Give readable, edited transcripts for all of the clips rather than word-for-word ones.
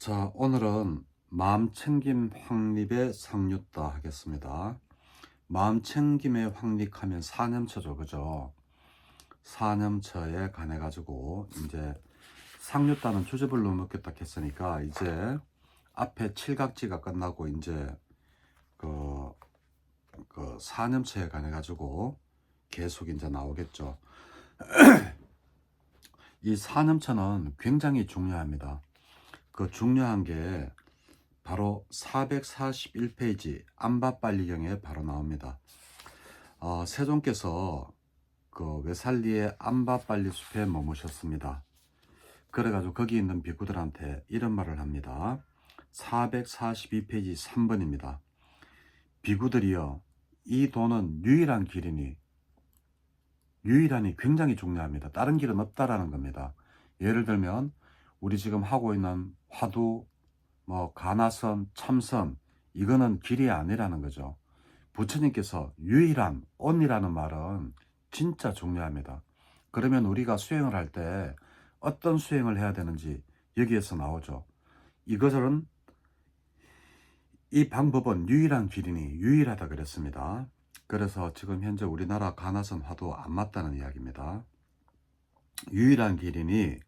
자, 오늘은 마음챙김 확립의 상류다 하겠습니다. 마음챙김의 확립하면 사념처죠, 그죠? 사념처에 관해 가지고 이제 상류다는 주제별로 먹겠다 했으니까 이제 앞에 칠각지가 끝나고 이제 그, 그 사념처에 관해 가지고 계속 이제 나오겠죠. 이 사념처는 굉장히 중요합니다. 그 중요한 게 바로 441페이지 안바빨리경에 바로 나옵니다. 세종께서 그 외살리의 안바빨리숲에 머무셨습니다. 그래가지고 거기 있는 비구들한테 이런 말을 합니다. 442페이지 3번입니다. 비구들이여, 이 도는 유일한 길이니, 유일한이 굉장히 중요합니다. 다른 길은 없다라는 겁니다. 예를 들면 우리 지금 하고 있는 화두, 가나선, 참선, 이거는 길이 아니라는 거죠. 부처님께서 유일한 온이라는 말은 진짜 중요합니다. 그러면 우리가 수행을 할 때 어떤 수행을 해야 되는지 여기에서 나오죠. 이것은 이 방법은 유일한 길이니 유일하다 그랬습니다. 그래서 지금 현재 우리나라 가나선 화도 안 맞다는 이야기입니다. 유일한 길이니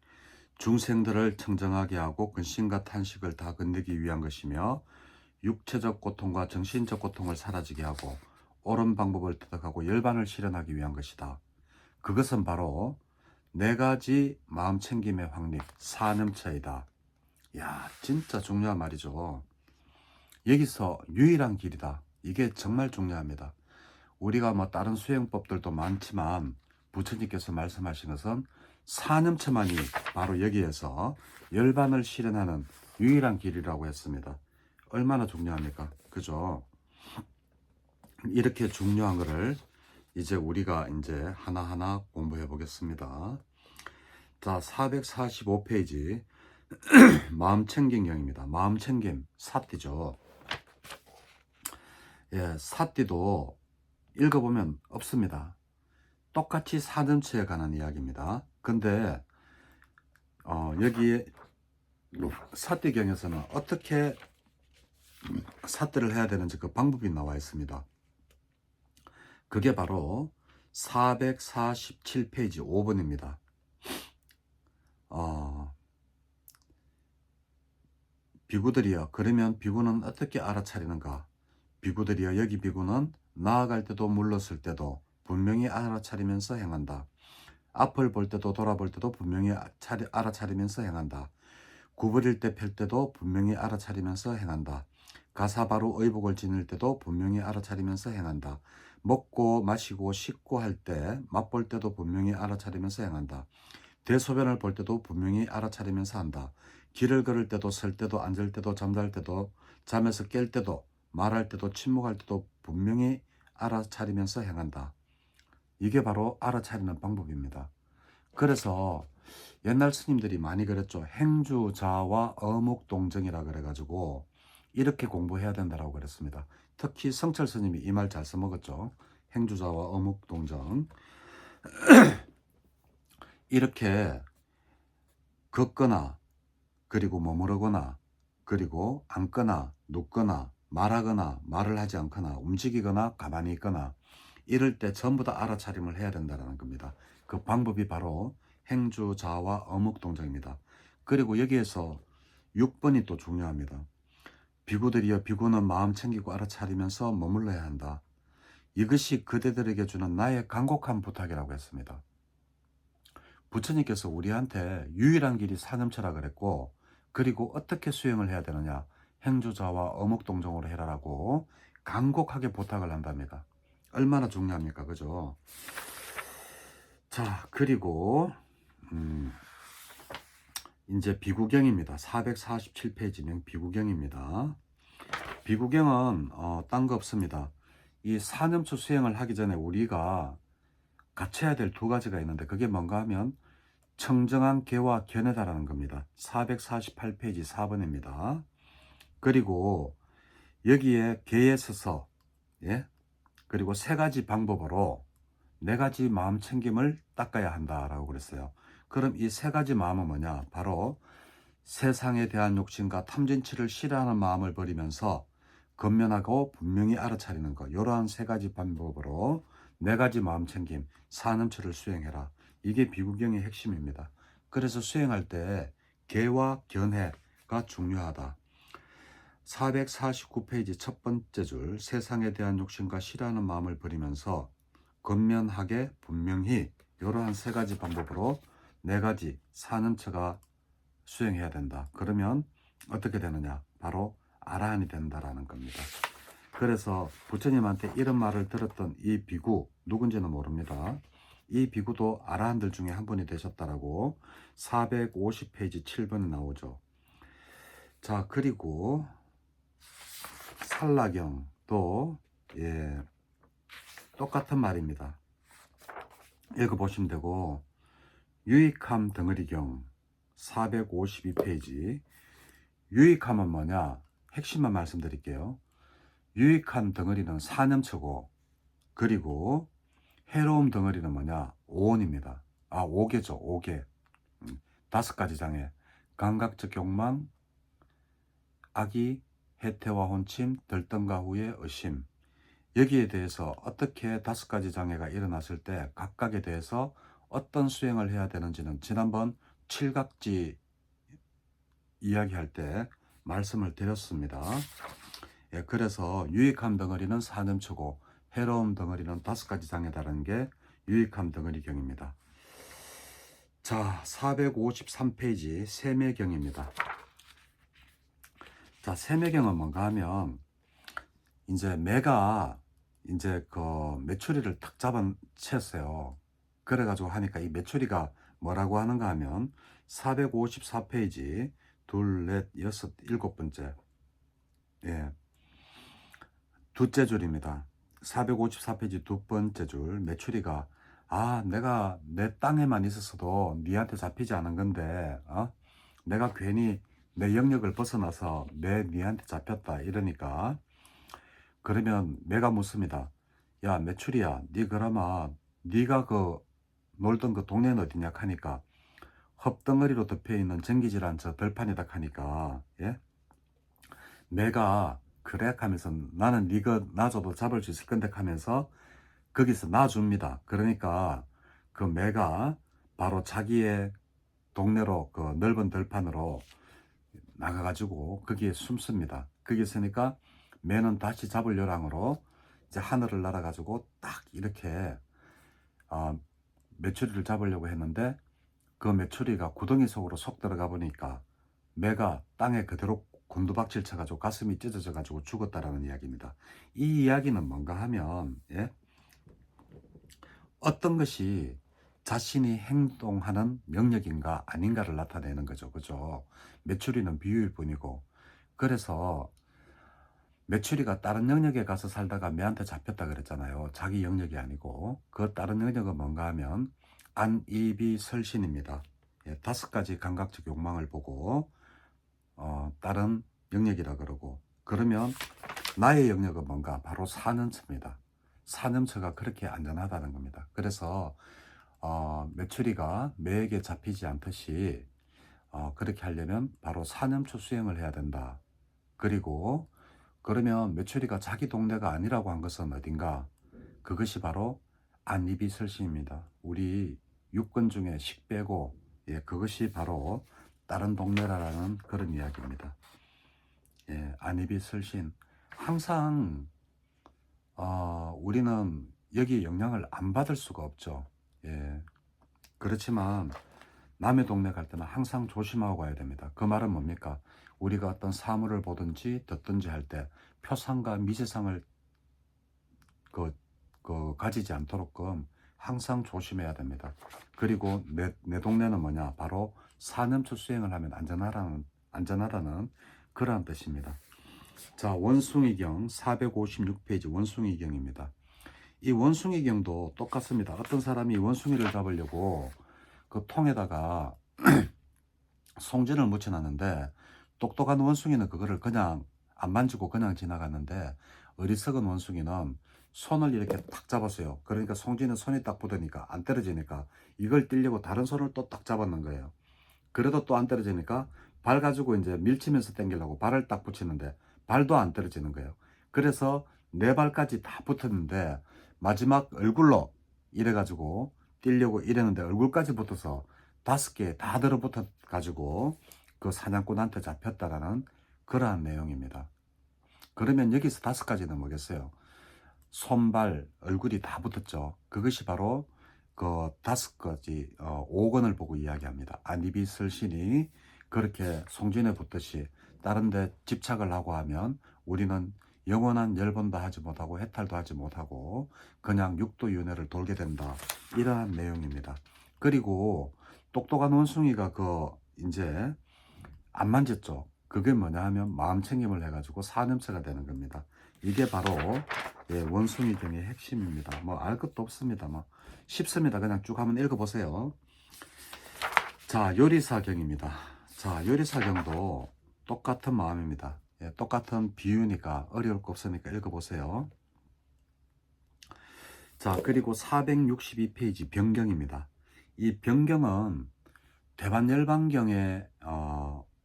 중생들을 청정하게 하고 근심과 탄식을 다 건너기 위한 것이며 육체적 고통과 정신적 고통을 사라지게 하고 옳은 방법을 터득하고 열반을 실현하기 위한 것이다. 그것은 바로 네 가지 마음챙김의 확립, 사념처이다. 야, 진짜 중요한 말이죠. 여기서 유일한 길이다. 이게 정말 중요합니다. 우리가 다른 수행법들도 많지만 부처님께서 말씀하신 것은 사념처만이 바로 여기에서 열반을 실현하는 유일한 길이라고 했습니다. 얼마나 중요합니까? 그죠? 이렇게 중요한 거를 이제 우리가 이제 하나하나 공부해 보겠습니다. 자, 445페이지 마음챙김경입니다. 마음챙김, 사띠죠. 예, 사띠도 읽어보면 없습니다. 똑같이 사념처에 관한 이야기입니다. 근데 여기에 사띠경에서는 어떻게 사띠를 해야 되는지 그 방법이 나와 있습니다. 그게 바로 447페이지 5번입니다. 비구들이여, 그러면 비구는 어떻게 알아차리는가? 비구들이여, 여기 비구는 나아갈 때도 물렀을 때도 분명히 알아차리면서 행한다. 앞을 볼 때도 돌아볼 때도 분명히 알아차리면서 행한다. 구부릴 때 펼 때도 분명히 알아차리면서 행한다. 가사바로 의복을 지닐 때도 분명히 알아차리면서 행한다. 먹고 마시고 씻고 할 때 맛볼 때도 분명히 알아차리면서 행한다. 대소변을 볼 때도 분명히 알아차리면서 한다. 길을 걸을 때도 설 때도 앉을 때도 잠잘 때도 잠에서 깰 때도 말할 때도 침묵할 때도 분명히 알아차리면서 행한다. 이게 바로 알아차리는 방법입니다. 그래서 옛날 스님들이 많이 그랬죠. 행주자와 어묵동정이라 그래가지고 이렇게 공부해야 된다고 그랬습니다. 특히 성철 스님이 이 말 잘 써먹었죠. 행주자와 어묵동정. 이렇게 걷거나 그리고 머무르거나 그리고 앉거나 눕거나 말하거나 말을 하지 않거나 움직이거나 가만히 있거나 이럴 때 전부 다 알아차림을 해야 된다는 겁니다. 그 방법이 바로 행주자와 어묵동정입니다. 그리고 여기에서 6번이 또 중요합니다. 비구들이여, 비구는 마음 챙기고 알아차리면서 머물러야 한다. 이것이 그대들에게 주는 나의 간곡한 부탁이라고 했습니다. 부처님께서 우리한테 유일한 길이 사념처라 그랬고, 그리고 어떻게 수행을 해야 되느냐, 행주자와 어묵동정으로 해라라고 간곡하게 부탁을 한답니다. 얼마나 중요합니까? 그죠? 자, 그리고 이제 비구경입니다. 447페이지는 비구경입니다. 비구경은 딴 거 없습니다. 이 사념처 수행을 하기 전에 우리가 갖춰야 될 두 가지가 있는데 그게 뭔가 하면 청정한 개와 견해다라는 겁니다. 448페이지 4번입니다. 그리고 여기에 개에 서서 그리고 세 가지 방법으로 네 가지 마음 챙김을 닦아야 한다라고 그랬어요. 그럼 이 세 가지 마음은 뭐냐? 바로 세상에 대한 욕심과 탐진치를 싫어하는 마음을 버리면서 건면하고 분명히 알아차리는 것. 이러한 세 가지 방법으로 네 가지 마음 챙김, 사념처를 수행해라. 이게 비구경의 핵심입니다. 그래서 수행할 때 개와 견해가 중요하다. 449페이지 첫 번째 줄, 세상에 대한 욕심과 싫어하는 마음을 버리면서 건면하게 분명히, 이러한 세 가지 방법으로 네 가지 사념처가 수행해야 된다. 그러면 어떻게 되느냐? 바로 아라한이 된다라는 겁니다. 그래서 부처님한테 이런 말을 들었던 이 비구, 누군지는 모릅니다. 이 비구도 아라한들 중에 한 분이 되셨다라고 450페이지 7번에 나오죠. 자, 그리고 살라경도 똑같은 말입니다. 읽어보시면 되고, 유익함 덩어리경 452페이지. 유익함은 뭐냐? 핵심만 말씀드릴게요. 유익한 덩어리는 사념처고, 그리고 해로움 덩어리는 뭐냐? 오온입니다. 오개죠. 오개. 다섯 가지 장애. 감각적 욕망, 악의, 해태와 혼침, 들뜬가 후의 의심. 여기에 대해서 어떻게 다섯 가지 장애가 일어났을 때 각각에 대해서 어떤 수행을 해야 되는지는 지난번 칠각지 이야기할 때 말씀을 드렸습니다. 그래서 유익함 덩어리는 사념초고 해로움 덩어리는 다섯 가지 장애다라는 게 유익함 덩어리경입니다. 자, 453페이지 세매경입니다. 자, 세매경은 뭔가 하면 이제 매가 이제 그 메추리를 탁 잡아챘어요. 그래가지고 하니까 이 메추리가 뭐라고 하는가 하면 454페이지 둘, 넷, 여섯, 일곱 번째 두째 줄입니다. 454페이지 두 번째 줄, 메추리가 내가 내 땅에만 있었어도 니한테 잡히지 않은 건데 내가 괜히 내 영역을 벗어나서 니한테 잡혔다 이러니까, 그러면 내가 묻습니다. 야, 메추리야, 니 그러면 니가 그 놀던 그 동네는 어디냐 하니까 흙덩어리로 덮여있는 전기질환 저 들판이다 하니까, 내가 그래 하면서 나는 니가 놔줘도 잡을 수 있을 건데 하면서 거기서 놔줍니다. 그러니까 그 매가 바로 자기의 동네로 그 넓은 들판으로 나가가지고 거기에 숨습니다. 거기 있으니까 매는 다시 잡을 요량으로 이제 하늘을 날아가지고 딱 이렇게 메추리를 잡으려고 했는데, 그 메추리가 구덩이 속으로 속 들어가 보니까 매가 땅에 그대로 곤두박질 쳐가지고 가슴이 찢어져 가지고 죽었다라는 이야기입니다. 이 이야기는 뭔가 하면 어떤 것이 자신이 행동하는 영역인가 아닌가를 나타내는 거죠. 그죠? 메추리는 비유일 뿐이고, 그래서 메추리가 다른 영역에 가서 살다가 매한테 잡혔다 그랬잖아요. 자기 영역이 아니고. 그 다른 영역은 뭔가 하면 안이비설신입니다. 다섯 가지 감각적 욕망을 보고 다른 영역이라 그러고, 그러면 나의 영역은 뭔가 바로 사념처입니다. 사념처가 그렇게 안전하다는 겁니다. 그래서 메추리가 매에게 잡히지 않듯이 그렇게 하려면 바로 사념처 수행을 해야 된다. 그리고 그러면 메추리가 자기 동네가 아니라고 한 것은 어딘가? 그것이 바로 안이비설신입니다. 우리 육권 중에 식 빼고 그것이 바로 다른 동네라는 그런 이야기입니다. 안이비설신. 항상 우리는 여기 영향을 안 받을 수가 없죠. 그렇지만 남의 동네 갈 때는 항상 조심하고 가야 됩니다. 그 말은 뭡니까? 우리가 어떤 사물을 보든지 듣든지 할 때 표상과 미세상을 가지지 않도록끔 항상 조심해야 됩니다. 그리고 내 동네는 뭐냐? 바로 사념처 수행을 하면 안전하다는 그러한 뜻입니다. 자, 원숭이경 456페이지 원숭이경입니다. 이 원숭이경도 똑같습니다. 어떤 사람이 원숭이를 잡으려고 그 통에다가 송진을 묻혀놨는데, 똑똑한 원숭이는 그거를 그냥 안 만지고 그냥 지나갔는데, 어리석은 원숭이는 손을 이렇게 탁 잡았어요. 그러니까 송진은 손이 딱 붙으니까 안 떨어지니까 이걸 떼려고 다른 손을 또 딱 잡았는 거예요. 그래도 또 안 떨어지니까 발 가지고 이제 밀치면서 당기려고 발을 딱 붙이는데 발도 안 떨어지는 거예요. 그래서 네 발까지 다 붙었는데 마지막 얼굴로 이래가지고 뛰려고 이랬는데 얼굴까지 붙어서 5개 다 들어붙어 가지고 그 사냥꾼한테 잡혔다라는 그러한 내용입니다. 그러면 여기서 5가지는 뭐겠어요? 손발, 얼굴이 다 붙었죠. 그것이 바로 그 5가지 5권을 보고 이야기합니다. 안이비설신이 그렇게 송진에 붙듯이 다른 데 집착을 하고 하면 우리는 영원한 열번도 하지 못하고 해탈도 하지 못하고 그냥 육도윤회를 돌게 된다. 이러한 내용입니다. 그리고 똑똑한 원숭이가 이제 안 만졌죠. 그게 뭐냐 하면 마음챙김을 해가지고 사냄새가 되는 겁니다. 이게 바로 원숭이경의 핵심입니다. 뭐 알 것도 없습니다. 뭐 쉽습니다. 그냥 쭉 한번 읽어보세요. 자, 요리사경입니다. 자, 요리사경도 똑같은 마음입니다. 똑같은 비유니까 어려울 거 없으니까 읽어보세요. 자, 그리고 462페이지 변경입니다. 이 변경은 대반열반경의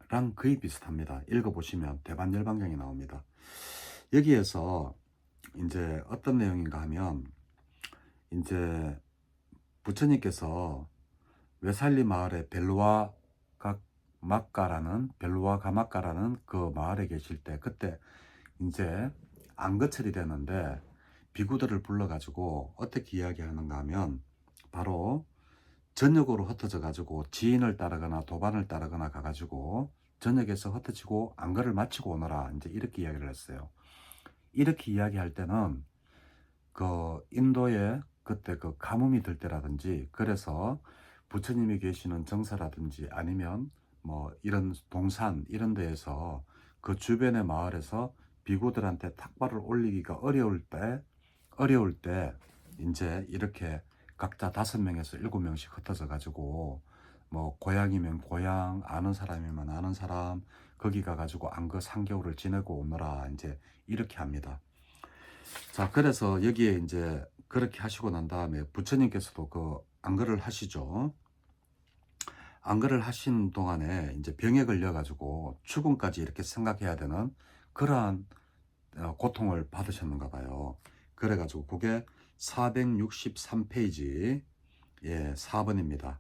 랑 거의 비슷합니다. 읽어보시면 대반열반경이 나옵니다. 여기에서 이제 어떤 내용인가 하면 이제 부처님께서 외살리 마을의 벨루아 가마카라는 그 마을에 계실 때 그때 이제 안거철이 되는데 비구들을 불러가지고 어떻게 이야기하는가 하면 바로 저녁으로 흩어져 가지고 지인을 따르거나 도반을 따르거나 가가지고 저녁에서 흩어지고 안거를 마치고 오너라 이제 이렇게 이야기를 했어요. 이렇게 이야기할 때는 그 인도에 그때 그 가뭄이 들 때라든지 그래서 부처님이 계시는 정사라든지 아니면 뭐 이런 동산 이런 데에서 그 주변의 마을에서 비구들한테 탁발을 올리기가 어려울 때 이제 이렇게 각자 5명에서 7명씩 흩어져 가지고 뭐 고향이면 고향, 아는 사람이면 아는 사람 거기 가가지고 안거 3개월을 지내고 오너라 이제 이렇게 합니다. 자, 그래서 여기에 이제 그렇게 하시고 난 다음에 부처님께서도 그 안거를 하시죠. 안거를 하신 동안에 이제 병에 걸려가지고 죽음까지 이렇게 생각해야 되는 그러한 고통을 받으셨는가 봐요. 그래가지고 그게 463페이지 4번입니다.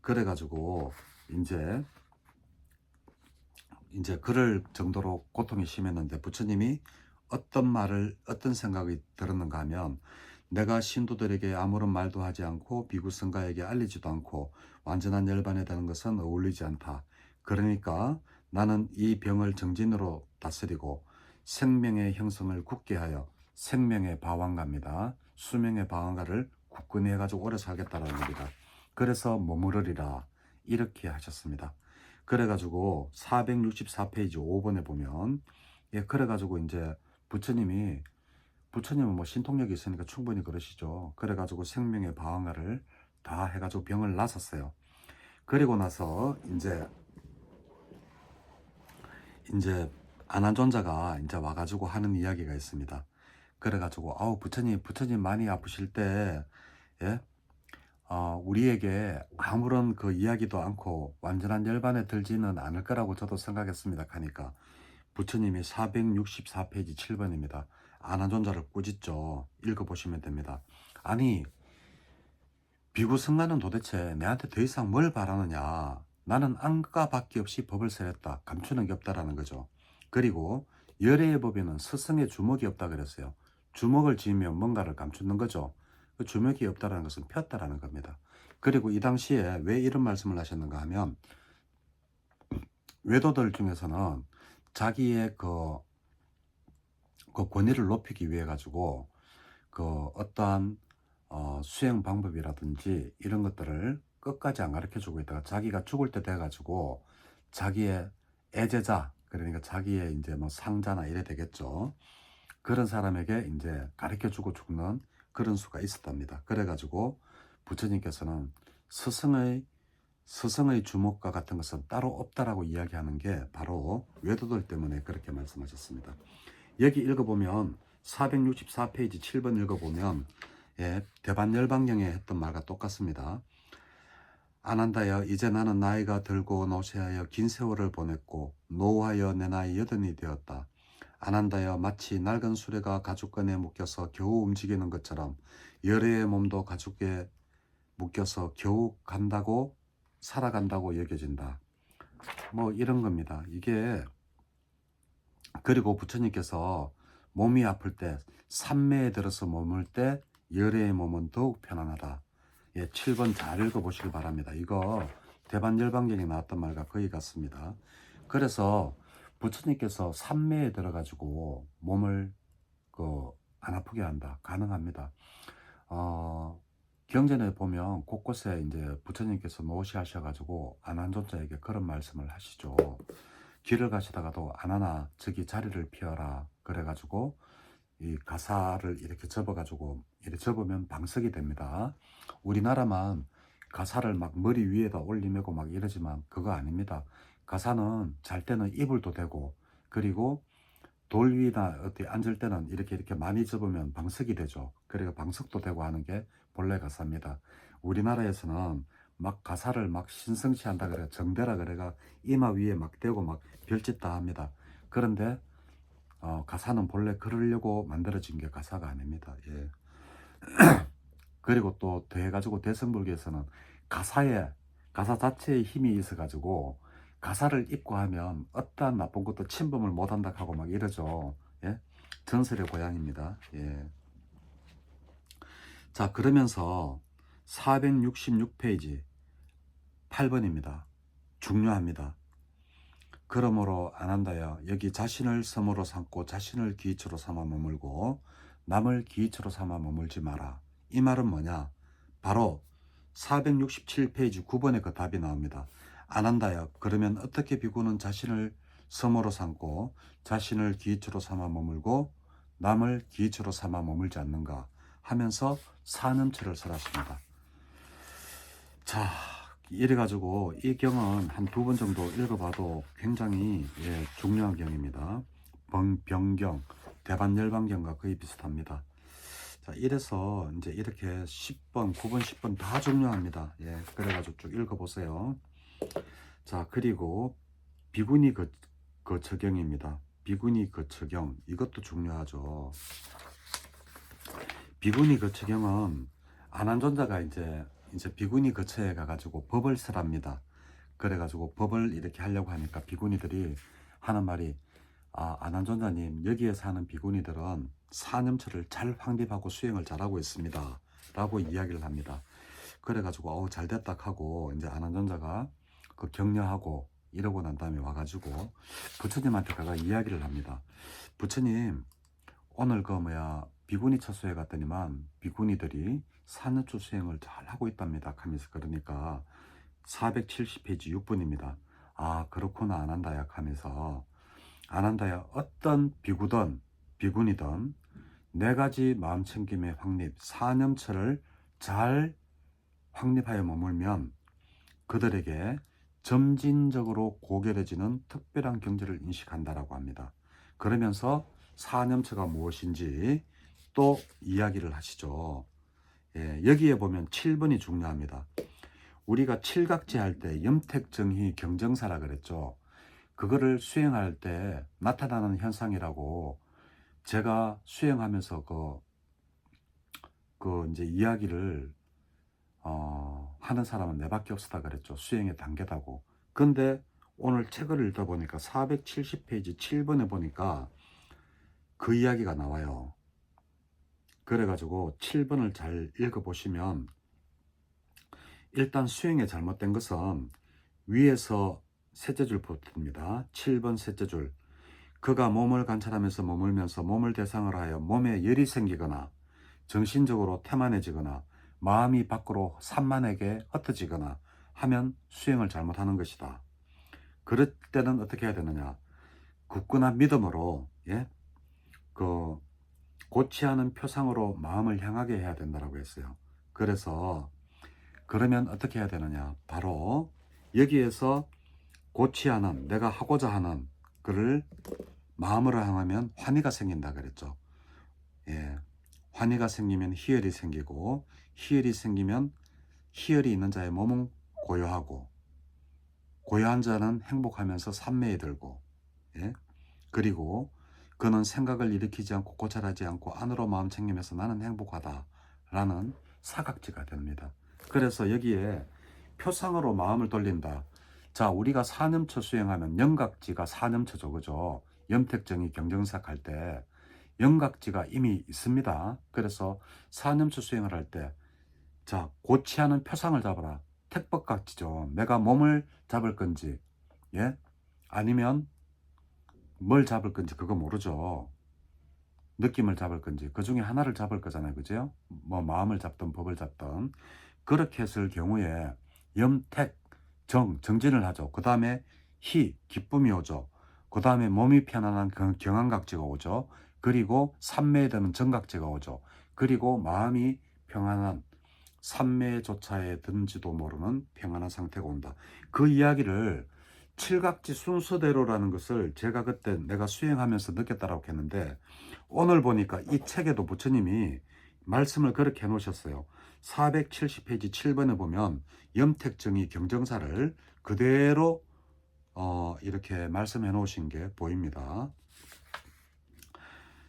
그래가지고 이제 그럴 정도로 고통이 심했는데 부처님이 어떤 생각이 들었는가 하면 내가 신도들에게 아무런 말도 하지 않고 비구성가에게 알리지도 않고 완전한 열반에 되는 것은 어울리지 않다. 그러니까 나는 이 병을 정진으로 다스리고 생명의 형성을 굳게 하여 생명의 방황가입니다. 수명의 방황가를 굳건히 해가지고 오래 살겠다라는 겁니다. 그래서 머무르리라 이렇게 하셨습니다. 그래가지고 464페이지 5번에 보면 그래가지고 이제 부처님은 뭐 신통력이 있으니까 충분히 그러시죠. 그래가지고 생명의 방황가를 다 해가지고 병을 낫았어요. 그리고 나서 이제 아난존자가 이제 와가지고 하는 이야기가 있습니다. 그래가지고 부처님 많이 아프실 때 우리에게 아무런 그 이야기도 않고 완전한 열반에 들지는 않을 거라고 저도 생각했습니다. 하니까 부처님이 464페이지 7번입니다. 아난존자를 꾸짖죠. 읽어보시면 됩니다. 아니 비구성가는 도대체 내한테 더 이상 뭘 바라느냐. 나는 안가밖에 없이 법을 세렸다. 감추는 게 없다라는 거죠. 그리고 열애의 법에는 스승의 주먹이 없다 그랬어요. 주먹을 쥐면 뭔가를 감추는 거죠. 그 주먹이 없다라는 것은 폈다라는 겁니다. 그리고 이 당시에 왜 이런 말씀을 하셨는가 하면 외도들 중에서는 자기의 그 권위를 높이기 위해 가지고 그 어떠한 수행 방법이라든지 이런 것들을 끝까지 안 가르쳐 주고 있다가 자기가 죽을 때 돼 가지고 자기의 애제자 그러니까 자기의 이제 뭐 상자나 이래 되겠죠. 그런 사람에게 이제 가르쳐 주고 죽는 그런 수가 있었답니다. 그래 가지고 부처님께서는 스승의 주목과 같은 것은 따로 없다라고 이야기하는 게 바로 외도들 때문에 그렇게 말씀하셨습니다. 여기 읽어보면 464페이지 7번 읽어보면 대반열반경에 했던 말과 똑같습니다. 안 한다여 이제 나는 나이가 들고 노쇠하여 긴 세월을 보냈고 노후하여 내 나이 80이 되었다. 안 한다여 마치 낡은 수레가 가죽끈에 묶여서 겨우 움직이는 것처럼 여래의 몸도 가죽에 묶여서 겨우 간다고 살아간다고 여겨진다. 뭐 이런 겁니다. 이게 그리고 부처님께서 몸이 아플 때 산매에 들어서 머물 때 열애의 몸은 더욱 편안하다. 예, 7번 잘 읽어보시길 바랍니다. 이거 대반열반경에 나왔던 말과 거의 같습니다. 그래서 부처님께서 산매에 들어가지고 몸을 안 아프게 한다. 가능합니다. 경전에 보면 곳곳에 이제 부처님께서 노시하셔가지고 안한존자에게 그런 말씀을 하시죠. 길을 가시다가도 안하나 저기 자리를 피하라 그래가지고 이 가사를 이렇게 접어가지고 이렇게 접으면 방석이 됩니다. 우리나라만 가사를 막 머리 위에다 올리매고 막 이러지만 그거 아닙니다. 가사는 잘 때는 이불도 되고 그리고 돌 위나 어디 앉을 때는 이렇게 많이 접으면 방석이 되죠. 그래서 방석도 되고 하는 게 본래 가사입니다. 우리나라에서는 막 가사를 막 신성시 한다 그래 정대라 그래가 이마 위에 막 대고 막 별짓 다 합니다. 그런데 가사는 본래 그러려고 만들어진 게 가사가 아닙니다. 예. 그리고 또 더해가지고 대승불교에서는 가사 자체에 힘이 있어가지고 가사를 입고 하면 어떠한 나쁜 것도 침범을 못한다 하고 막 이러죠. 예? 전설의 고향입니다. 예. 자, 그러면서 466페이지 8번입니다. 중요합니다. 그러므로 안한다여 여기 자신을 섬으로 삼고 자신을 기이처로 삼아 머물고 남을 기이처로 삼아 머물지 마라. 이 말은 뭐냐? 바로 467페이지 9번에 그 답이 나옵니다. 안한다여 그러면 어떻게 비구는 자신을 섬으로 삼고 자신을 기이처로 삼아 머물고 남을 기이처로 삼아 머물지 않는가 하면서 산음처를 설하십니다. 자, 이래가지고 이 경은 한 2번 정도 읽어봐도 굉장히 중요한 경입니다. 병경, 대반열반경과 거의 비슷합니다. 자, 이래서 이제 이렇게 10번, 9번, 10번 다 중요합니다. 예, 그래가지고 쭉 읽어보세요. 자, 그리고 비구니 거처경입니다. 비구니 거처경, 이것도 중요하죠. 비구니 거처경은 안한존자가 이제 비구니 거처에 가가지고 법을 설합니다. 그래가지고 법을 이렇게 하려고 하니까 비구니들이 하는 말이 안한존자님 여기에 사는 비구니들은 산음처를 잘 확립하고 수행을 잘하고 있습니다 라고 이야기를 합니다. 그래가지고 잘됐다 하고 이제 안한존자가 그 격려하고 이러고 난 다음에 와가지고 부처님한테 가가 이야기를 합니다. 부처님 오늘 비구니 처소에 갔더니만 비구니들이 산음처 수행을 잘 하고 있답니다 하면서 그러니까 470페이지 6번입니다. 그렇구나 안한다야 하면서 안한다야 어떤 비구든 비구니든 네 가지 마음챙김의 확립 사념처를 잘 확립하여 머물면 그들에게 점진적으로 고결해지는 특별한 경지를 인식한다라고 합니다. 그러면서 사념처가 무엇인지 또 이야기를 하시죠. 예, 여기에 보면 7번이 중요합니다. 우리가 칠각지 할 때 염택정희 경정사라 그랬죠. 그거를 수행할 때 나타나는 현상이라고 제가 수행하면서 이제 이야기를 하는 사람은 내밖에 없었다 그랬죠. 수행의 단계다고. 근데 오늘 책을 읽다 보니까 470페이지 7번에 보니까 그 이야기가 나와요. 그래가지고 7번을 잘 읽어보시면 일단 수행의 잘못된 것은 위에서 셋째 줄부터입니다. 7번 셋째 줄. 그가 몸을 관찰하면서 머물면서 몸을 대상으로 하여 몸에 열이 생기거나 정신적으로 태만해지거나 마음이 밖으로 산만하게 흩어지거나 하면 수행을 잘못하는 것이다. 그럴 때는 어떻게 해야 되느냐? 굳건한 믿음으로 곧지 않은 표상으로 마음을 향하게 해야 된다고 했어요. 그래서 그러면 어떻게 해야 되느냐? 바로 여기에서 곧지 않은 내가 하고자 하는 그를 마음으로 향하면 환희가 생긴다 그랬죠. 예, 환희가 생기면 희열이 생기고 희열이 생기면 희열이 있는 자의 몸은 고요하고, 고요한 자는 행복하면서 산매에 들고, 예? 그리고 그는 생각을 일으키지 않고 고찰하지 않고 안으로 마음 챙기면서 나는 행복하다라는 사각지가 됩니다. 그래서 여기에 표상으로 마음을 돌린다. 자, 우리가 사념처 수행하면 영각지가 사념처죠, 그죠? 염택정이 경정사 할 때 영각지가 이미 있습니다. 그래서 사념처 수행을 할 때, 자, 고치 않은 표상을 잡아라. 택법각지죠. 내가 몸을 잡을 건지, 예? 아니면 뭘 잡을 건지 그거 모르죠. 느낌을 잡을 건지 그 중에 하나를 잡을 거잖아요, 그죠? 뭐 마음을 잡든 법을 잡든 그렇게 했을 경우에 염택, 정진을 하죠. 그 다음에 기쁨이 오죠. 그 다음에 몸이 편안한 경안각지가 오죠. 그리고 삼매에 드는 정각지가 오죠. 그리고 마음이 평안한 삼매조차에 든지도 모르는 평안한 상태가 온다. 그 이야기를 칠각지 순서대로라는 것을 제가 그때 내가 수행하면서 느꼈다라고 했는데, 오늘 보니까 이 책에도 부처님이 말씀을 그렇게 해 놓으셨어요. 470페이지 7번에 보면 염택정의 경정사를 그대로 이렇게 말씀해 놓으신 게 보입니다.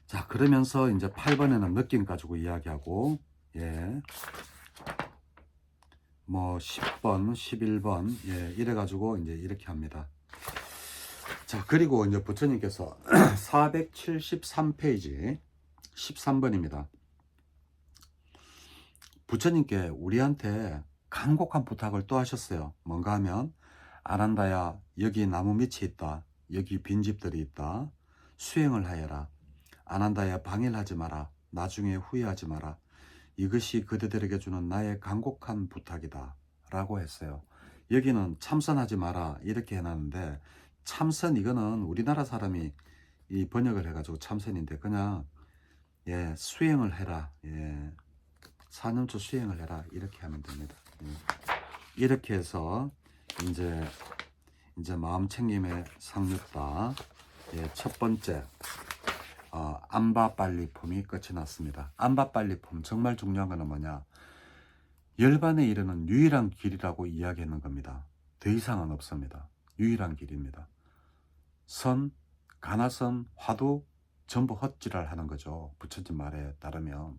자, 그러면서 이제 8번에는 느낌 가지고 이야기하고, 예, 뭐 10번, 11번, 예, 이래 가지고 이제 이렇게 합니다. 자, 그리고 이제 부처님께서 473페이지 13번입니다. 부처님께 우리한테 간곡한 부탁을 또 하셨어요. 뭔가 하면, 아난다야, 여기 나무 밑이 있다. 여기 빈집들이 있다. 수행을 하여라. 아난다야, 방해하지 마라. 나중에 후회하지 마라. 이것이 그대들에게 주는 나의 간곡한 부탁이다 라고 했어요. 여기는 참선하지 마라 이렇게 해놨는데, 참선 이거는 우리나라 사람이 이 번역을 해가지고 참선인데, 그냥 예, 수행을 해라, 예, 사념처 수행을 해라 이렇게 하면 됩니다. 예. 이렇게 해서 이제 마음 챙김의 상륙다, 예, 첫 번째 암바빨리품이 끝이 났습니다. 암바빨리품 정말 중요한 거는 뭐냐, 열반에 이르는 유일한 길이라고 이야기하는 겁니다. 더 이상은 없습니다. 유일한 길입니다. 선, 가나선, 화두 전부 헛지랄 하는 거죠. 부처님 말에 따르면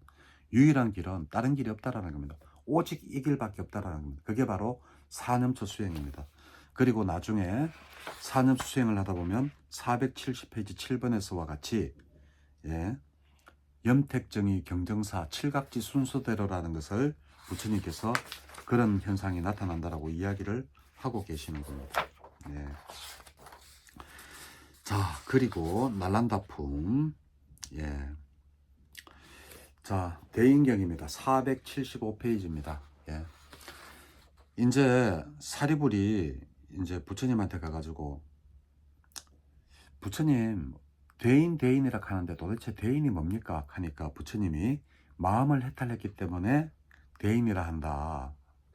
유일한 길은 다른 길이 없다라는 겁니다. 오직 이 길밖에 없다라는 겁니다. 그게 바로 사념처 수행입니다. 그리고 나중에 사념처 수행을 하다 보면 470페이지 7번에서와 같이, 예, 염택정의 경정사 칠각지 순서대로라는 것을 부처님께서 그런 현상이 나타난다라고 이야기를 하고 계시는 겁니다. 네. 자, 그리고 날란다품, 예, 자, 대인경입니다. 475페이지입니다. 예. 이제 사리불이 이제 부처님한테 가가지고, 부처님 대인이라 하는데 도대체 대인이 뭡니까 하니까, 부처님이 마음을 해탈했기 때문에 대인이라 한다.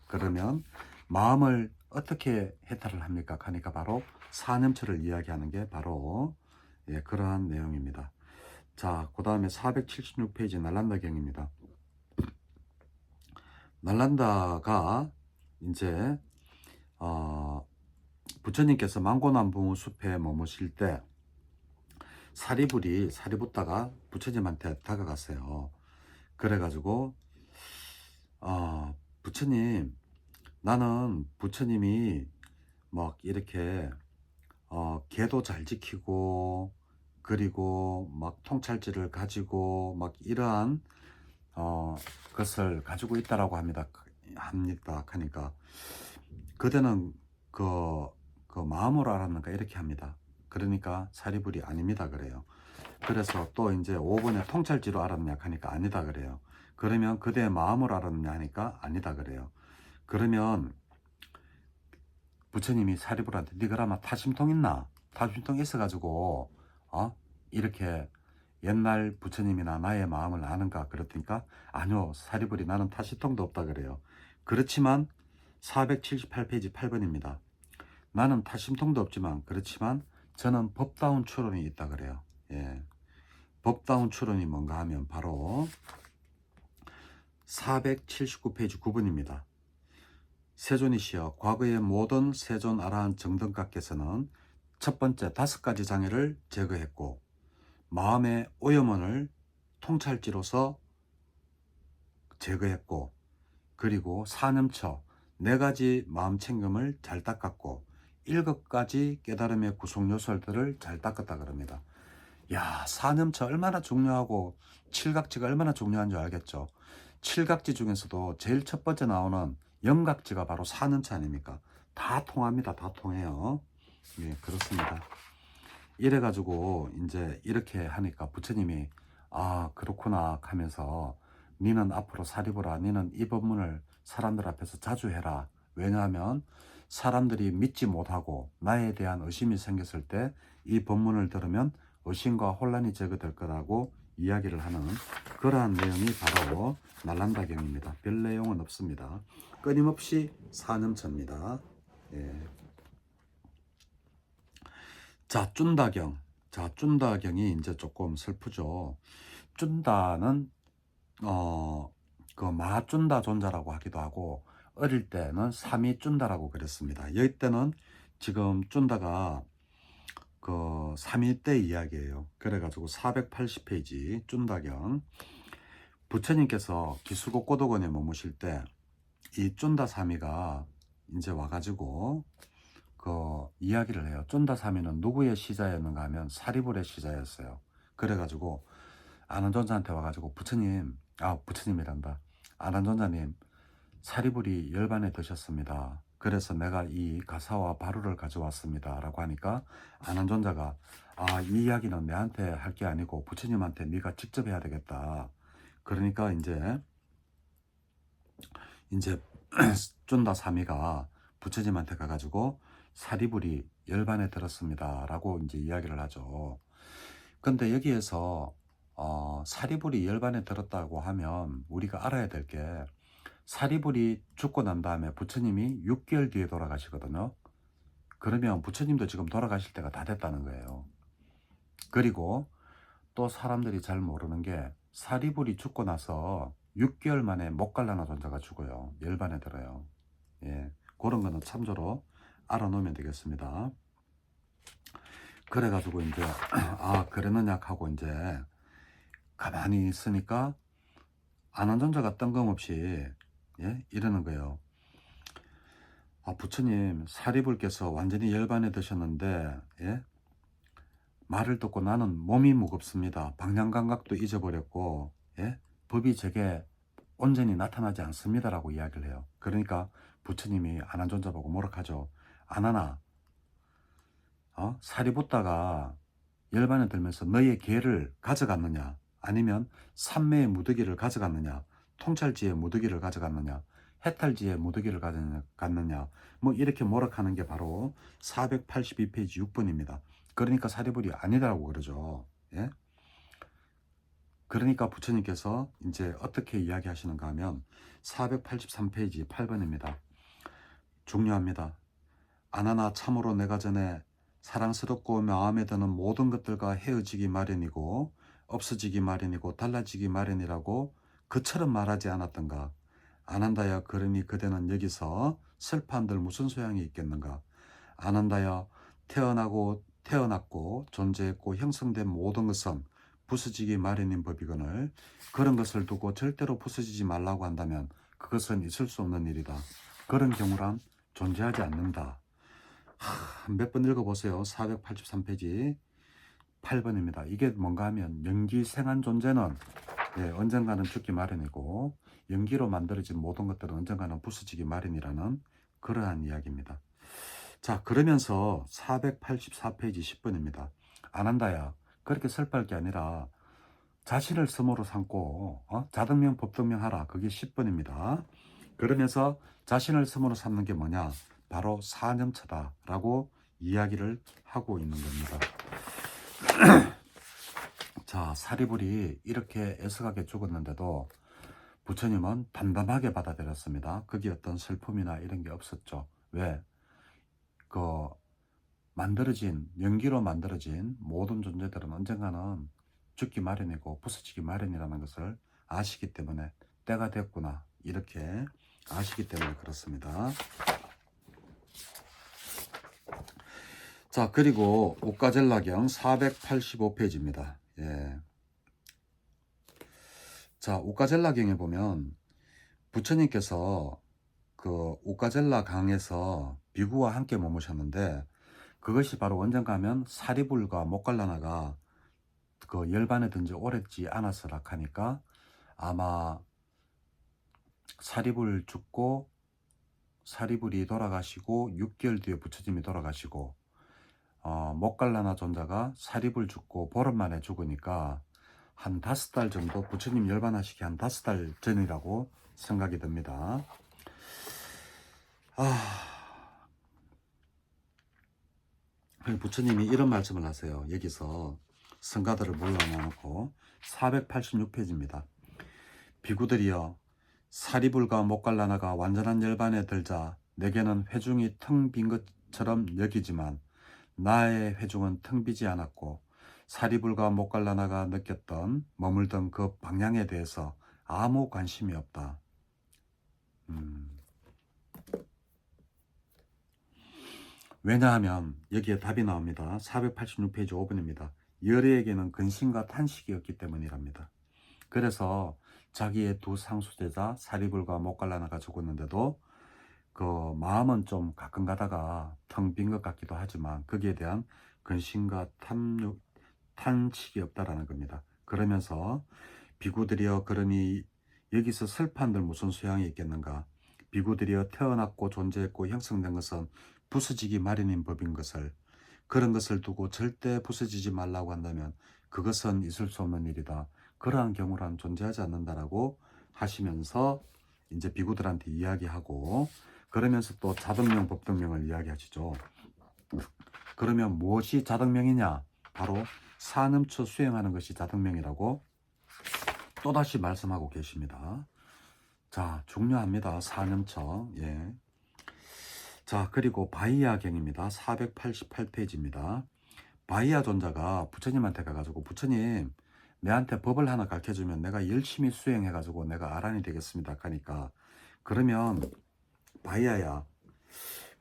그러면 마음을 어떻게 해탈을 합니까 하니까 바로 사념처를 이야기하는 게 바로, 예, 그러한 내용입니다. 자, 그 다음에 476페이지 날란다경입니다. 날란다가 이제 부처님께서 망고남부 숲에 머무실 때 사리부다가 부처님한테 다가갔어요. 그래가지고 부처님, 나는 부처님이 막 이렇게 계도 잘 지키고, 그리고 막 통찰지를 가지고 막 이러한 것을 가지고 있다라고 합니다. 하니까 그대는 그 마음으로 알았는가 이렇게 합니다. 그러니까 사리불이 아닙니다 그래요. 그래서 또 이제 5번에 통찰지로 알았냐 하니까 아니다 그래요. 그러면 그대의 마음으로 알았냐 하니까 아니다 그래요. 그러면 부처님이 사리불한테 네 그러면 타심통 있나? 타심통 있어가지고 이렇게 옛날 부처님이나 나의 마음을 아는가 그랬더니까, 아니요 사리불이 나는 타심통도 없다 그래요. 그렇지만 478페이지 8번입니다. 나는 타심통도 없지만 그렇지만 저는 법다운 추론이 있다 그래요. 예. 법다운 추론이 뭔가 하면 바로 479페이지 9번입니다. 세존이시여 과거의 모든 세존 아라한 정등각께서는 첫 번째 5가지 장애를 제거했고 마음의 오염원을 통찰지로서 제거했고 그리고 사념처 4가지 마음 챙김을 잘 닦았고 7가지 깨달음의 구성 요소들을 잘 닦았다 그럽니다. 야, 사념처 얼마나 중요하고 칠각지가 얼마나 중요한 줄 알겠죠. 칠각지 중에서도 제일 첫 번째 나오는 영각지가 바로 사념처 아닙니까? 다 통합니다. 다 통해요. 예, 그렇습니다. 이래가지고 이제 이렇게 하니까 부처님이 아 그렇구나 하면서 니는 앞으로 사리보라. 니는 이 법문을 사람들 앞에서 자주 해라. 왜냐하면 사람들이 믿지 못하고 나에 대한 의심이 생겼을 때 이 법문을 들으면 의심과 혼란이 제거될 거라고 이야기를 하는 그러한 내용이 바로 날란다경입니다. 별 내용은 없습니다. 끊임없이 사념처입니다. 예. 자, 쭌다경. 자, 쭌다경이 이제 조금 슬프죠. 쭌다는 그 마쭌다 존자라고 하기도 하고 어릴 때는 삼이 쭌다라고 그랬습니다. 이때는 지금 쭌다가 그 3일 때 이야기예요. 그래가지고 480페이지 쭌다경. 부처님께서 기수고 고도건에 머무실 때 이 쭌다 사미가 이제 와가지고 그 이야기를 해요. 쫀다 사미는 누구의 시자였는가 하면 사리불의 시자였어요. 그래가지고 아난존자한테 와가지고 부처님이란다. 아난존자님, 사리불이 열반에 드셨습니다. 그래서 내가 이 가사와 바루를 가져왔습니다. 라고 하니까 아난존자가 이 이야기는 내한테 할 게 아니고 부처님한테 네가 직접 해야 되겠다. 그러니까 이제 쫀다 사미가 부처님한테 가가지고 사리불이 열반에 들었습니다. 라고 이제 이야기를 하죠. 근데 여기에서 사리불이 열반에 들었다고 하면 우리가 알아야 될 게 사리불이 죽고 난 다음에 부처님이 6개월 뒤에 돌아가시거든요. 그러면 부처님도 지금 돌아가실 때가 다 됐다는 거예요. 그리고 또 사람들이 잘 모르는 게 사리불이 죽고 나서 6개월 만에 목갈라나 존자가 죽어요. 열반에 들어요. 예, 그런 거는 참조로 알아놓으면 되겠습니다. 그래가지고 이제 그러느냐 하고 이제 가만히 있으니까 아난존자가 뜬금없이 이러는 거예요. 부처님 사리불께서 완전히 열반에 드셨는데 말을 듣고 나는 몸이 무겁습니다. 방향감각도 잊어버렸고 법이 제게 온전히 나타나지 않습니다. 라고 이야기를 해요. 그러니까 부처님이 아난존자 보고 뭐라 하죠. 아나나 사리붓다가 열반에 들면서 너의 계를 가져갔느냐 아니면 삼매의 무더기를 가져갔느냐 통찰지의 무더기를 가져갔느냐 해탈지의 무더기를 가져갔느냐 뭐 이렇게 모락하는 게 바로 482페이지 6번입니다. 그러니까 사리불이 아니라고 그러죠. 예? 그러니까 부처님께서 이제 어떻게 이야기하시는가 하면 483페이지 8번입니다. 중요합니다. 아나나 참으로 내가 전에 사랑스럽고 마음에 드는 모든 것들과 헤어지기 마련이고 없어지기 마련이고 달라지기 마련이라고 그처럼 말하지 않았던가. 아난다여 그러니 그대는 여기서 슬퍼한들 무슨 소양이 있겠는가. 아난다여 태어났고 존재했고 형성된 모든 것은 부서지기 마련인 법이거늘 그런 것을 두고 절대로 부서지지 말라고 한다면 그것은 있을 수 없는 일이다. 그런 경우란 존재하지 않는다. 몇 번 읽어보세요. 483페이지 8번입니다. 이게 뭔가 하면 연기생한 존재는 언젠가는 죽기 마련이고 연기로 만들어진 모든 것들은 언젠가는 부서지기 마련이라는 그러한 이야기입니다. 자, 그러면서 484페이지 10번입니다. 아난다야 그렇게 슬퍼할 게 아니라 자신을 스모로 삼고 자등명 법등명 하라. 그게 10번입니다. 그러면서 자신을 스모로 삼는 게 뭐냐? 바로 사념처다라고 이야기를 하고 있는 겁니다. 자, 사리불이 이렇게 애석하게 죽었는데도 부처님은 담담하게 받아들였습니다. 거기에 어떤 슬픔이나 이런 게 없었죠. 왜? 연기로 만들어진 모든 존재들은 언젠가는 죽기 마련이고 부서지기 마련이라는 것을 아시기 때문에 때가 됐구나 이렇게 아시기 때문에 그렇습니다. 자, 그리고 오카젤라경 485페이지입니다. 예. 자, 오카젤라경에 보면 부처님께서 그 오카젤라 강에서 비구와 함께 머무셨는데, 그것이 바로 언젠가 하면 사리불과 모칼라나가 그 열반에 든 지 오래지 않았으라 하니까 아마 사리불 죽고 사리불이 돌아가시고 6개월 뒤에 부처님이 돌아가시고 모칼라나 존자가 사리불 죽고 보름 만에 죽으니까 한 5달 정도, 부처님 열반하시기 한 5달 전이라고 생각이 듭니다. 부처님이 이런 말씀을 하세요. 여기서 성가들을 모여놓고 486페이지입니다. 비구들이여, 사리불과 모칼라나가 완전한 열반에 들자 내게는 회중이 텅 빈 것처럼 여기지만 나의 회중은 텅 비지 않았고 사리불과 모칼라나가 느꼈던 머물던 그 방향에 대해서 아무 관심이 없다. 왜냐하면 여기에 답이 나옵니다. 486페이지 5번입니다. 열애에게는 근심과 탄식이었기 때문이랍니다. 그래서 자기의 두 상수제자 사리불과 모칼라나가 죽었는데도 그 마음은 좀 가끔 가다가 텅 빈 것 같기도 하지만 거기에 대한 근심과 탄식이 없다라는 겁니다. 그러면서 비구들이여, 그러니 여기서 슬퍼한들 무슨 소양이 있겠는가? 비구들이여, 태어났고 존재했고 형성된 것은 부서지기 마련인 법인 것을, 그런 것을 두고 절대 부서지지 말라고 한다면 그것은 있을 수 없는 일이다. 그러한 경우란 존재하지 않는다라고 하시면서 이제 비구들한테 이야기하고, 그러면서 또 자덕명, 법덕명을 이야기하시죠. 그러면 무엇이 자덕명이냐? 바로 산음처 수행하는 것이 자덕명이라고 또다시 말씀하고 계십니다. 자, 중요합니다. 산음처. 예. 자, 그리고 바이아경입니다. 488페이지입니다. 바이아 존자가 부처님한테 가가지고, 부처님, 내한테 법을 하나 가르쳐주면 내가 열심히 수행해가지고 내가 아란이 되겠습니다 하니까, 그러면 바이아야,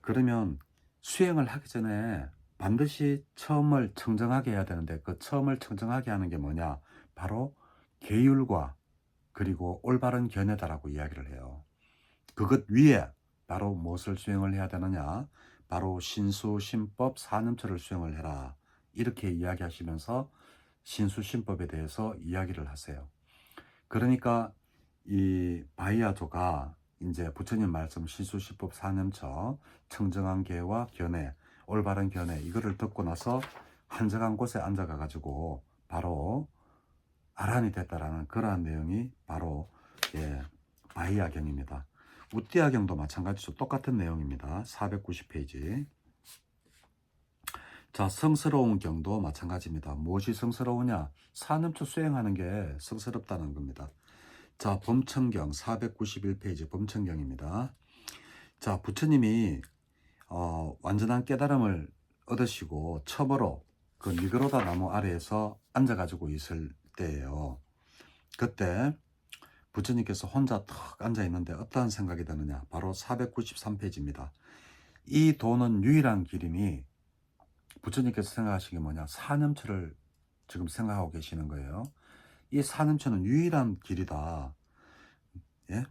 그러면 수행을 하기 전에 반드시 처음을 청정하게 해야 되는데, 그 처음을 청정하게 하는 게 뭐냐? 바로 계율과 그리고 올바른 견해다라고 이야기를 해요. 그것 위에 바로 무엇을 수행을 해야 되느냐? 바로 신수, 신법, 산음처를 수행을 해라. 이렇게 이야기하시면서 신수신법에 대해서 이야기를 하세요. 그러니까 이 바이아조가 이제 부처님 말씀 신수신법, 산음처, 청정한 계와 견해, 올바른 견해, 이거를 듣고 나서 한적한 곳에 앉아가 가지고 바로 아란이 됐다라는 그러한 내용이 바로 바이아경입니다. 우띠아경도 마찬가지로 똑같은 내용입니다. 490페이지. 자, 성스러운 경도 마찬가지입니다. 무엇이 성스러우냐? 산음처 수행하는 게 성스럽다는 겁니다. 자, 범청경 491페이지 범청경입니다. 자, 부처님이 완전한 깨달음을 얻으시고 처음으로 그 니그로다 나무 아래에서 앉아가지고 있을 때예요. 그때 부처님께서 혼자 턱 앉아 있는데 어떠한 생각이 드느냐? 바로 493페이지입니다. 이 도는 유일한 길이니, 부처님께서 생각하신 게 뭐냐? 산음처를 지금 생각하고 계시는 거예요. 이 산음처는 유일한 길이다. 예?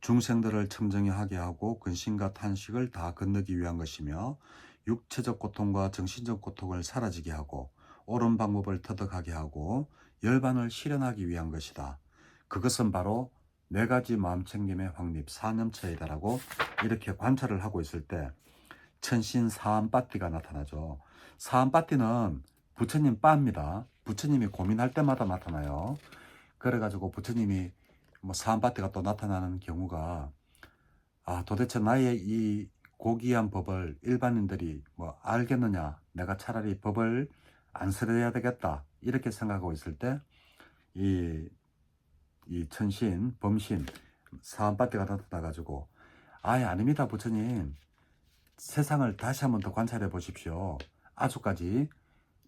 중생들을 청정하게 하고 근심과 탄식을 다 건너기 위한 것이며, 육체적 고통과 정신적 고통을 사라지게 하고 옳은 방법을 터득하게 하고 열반을 실현하기 위한 것이다. 그것은 바로 네 가지 마음챙김의 확립, 산음처이다라고 이렇게 관찰을 하고 있을 때 천신사암빠띠가 나타나죠. 사암빠띠는 부처님 빠입니다. 부처님이 고민할 때마다 나타나요. 그래가지고 부처님이 사암빠띠가 또 나타나는 경우가, 도대체 나의 이 고귀한 법을 일반인들이 알겠느냐? 내가 차라리 법을 안 설해야 되겠다. 이렇게 생각하고 있을 때 이 천신, 범신, 사암빠띠가 나타나가지고, 아닙니다, 부처님. 세상을 다시 한번 더 관찰해 보십시오. 아주까지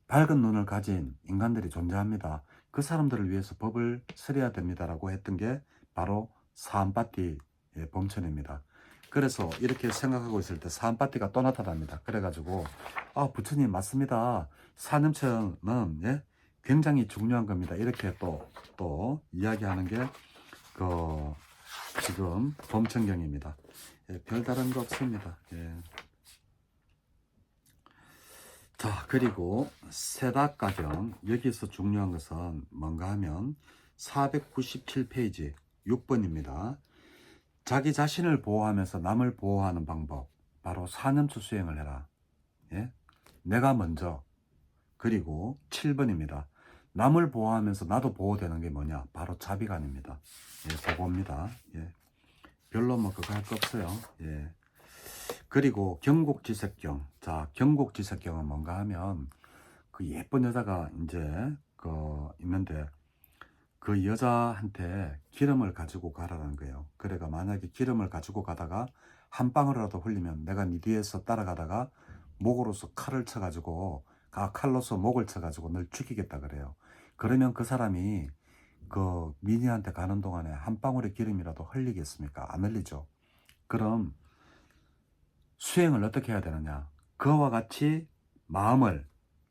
밝은 눈을 가진 인간들이 존재합니다. 그 사람들을 위해서 법을 설해야 됩니다라고 했던 게 바로 사암빠띠 예, 범천입니다. 그래서 이렇게 생각하고 있을 때 산파티가 또 나타납니다. 그래가지고 부처님 맞습니다. 산음처는 예, 굉장히 중요한 겁니다. 이렇게 또 이야기하는 게 그 지금 범천경입니다. 예, 별다른 거 없습니다. 예. 자, 그리고 세다가경 여기서 중요한 것은 뭔가 하면 497페이지 6번입니다. 자기 자신을 보호하면서 남을 보호하는 방법, 바로 사념수 수행을 해라. 예? 내가 먼저. 그리고 7번입니다. 남을 보호하면서 나도 보호되는 게 뭐냐? 바로 자비관입니다. 예, 그겁니다. 예. 별로 뭐 그거 할 거 없어요. 예. 그리고 경곡지색경. 자, 경곡지색경은 뭔가 하면 그 예쁜 여자가 이제 있는데 그 여자한테 기름을 가지고 가라는 거예요. 그래가 만약에 기름을 가지고 가다가 한 방울이라도 흘리면 내가 네 뒤에서 따라가다가 목으로서 칼을 쳐가지고 칼로서 목을 쳐가지고 널 죽이겠다 그래요. 그러면 그 사람이 그 미니한테 가는 동안에 한 방울의 기름이라도 흘리겠습니까? 안 흘리죠. 그럼 수행을 어떻게 해야 되느냐? 그와 같이 마음을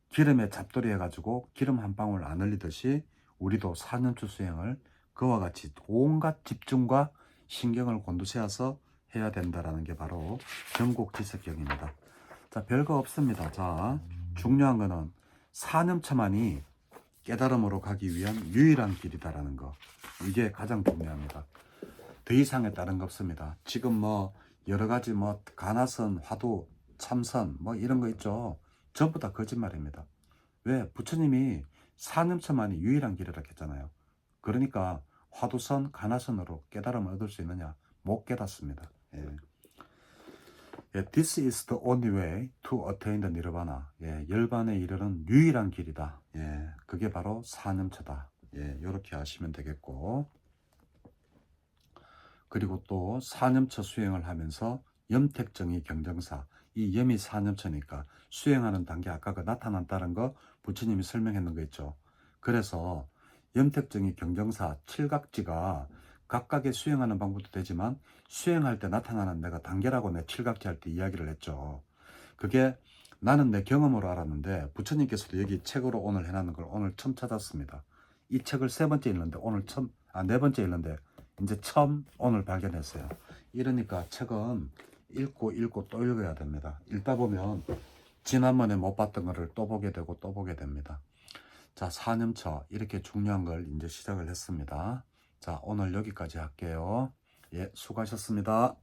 기름에 잡돌이 해가지고 기름 한 방울 안 흘리듯이 우리도 사념추 수행을 그와 같이 온갖 집중과 신경을 곤두세워서 해야 된다라는 게 바로 경곡지색경입니다. 자, 별거 없습니다. 자, 중요한 거는 사념처만이 깨달음으로 가기 위한 유일한 길이다라는 거. 이게 가장 중요합니다. 더 이상에 다른 거 없습니다. 지금 뭐 여러 가지 뭐 가나선, 화두, 참선 뭐 이런 거 있죠. 전부 다 거짓말입니다. 왜? 부처님이 사념처만이 유일한 길이라 했잖아요. 그러니까 화두선, 가나선으로 깨달음을 얻을 수 있느냐? 못 깨닫습니다. 예. 예, This is the only way to attain the nirvana. 예, 열반에 이르는 유일한 길이다. 예, 그게 바로 사념처다. 예, 이렇게 하시면 되겠고. 그리고 또 사념처 수행을 하면서 염택정의 경정사, 이 염이 사념처니까 수행하는 단계 아까 그 나타난다는 거 부처님이 설명했는 거 있죠. 그래서 염택정의 경정사 칠각지가 각각의 수행하는 방법도 되지만 수행할 때 나타나는 내가 단계라고 내 칠각지 할 때 이야기를 했죠. 그게 나는 내 경험으로 알았는데 부처님께서도 여기 책으로 오늘 해놨는 걸 오늘 처음 찾았습니다. 이 책을 세 번째 읽는데 오늘 처음, 네 번째 읽는데 이제 처음 오늘 발견했어요. 이러니까 책은 읽고 또 읽어야 됩니다. 읽다 보면 지난번에 못 봤던 거를 또 보게 되고 또 보게 됩니다. 자, 사념처 이렇게 중요한 걸 이제 시작을 했습니다. 자, 오늘 여기까지 할게요. 예, 수고하셨습니다.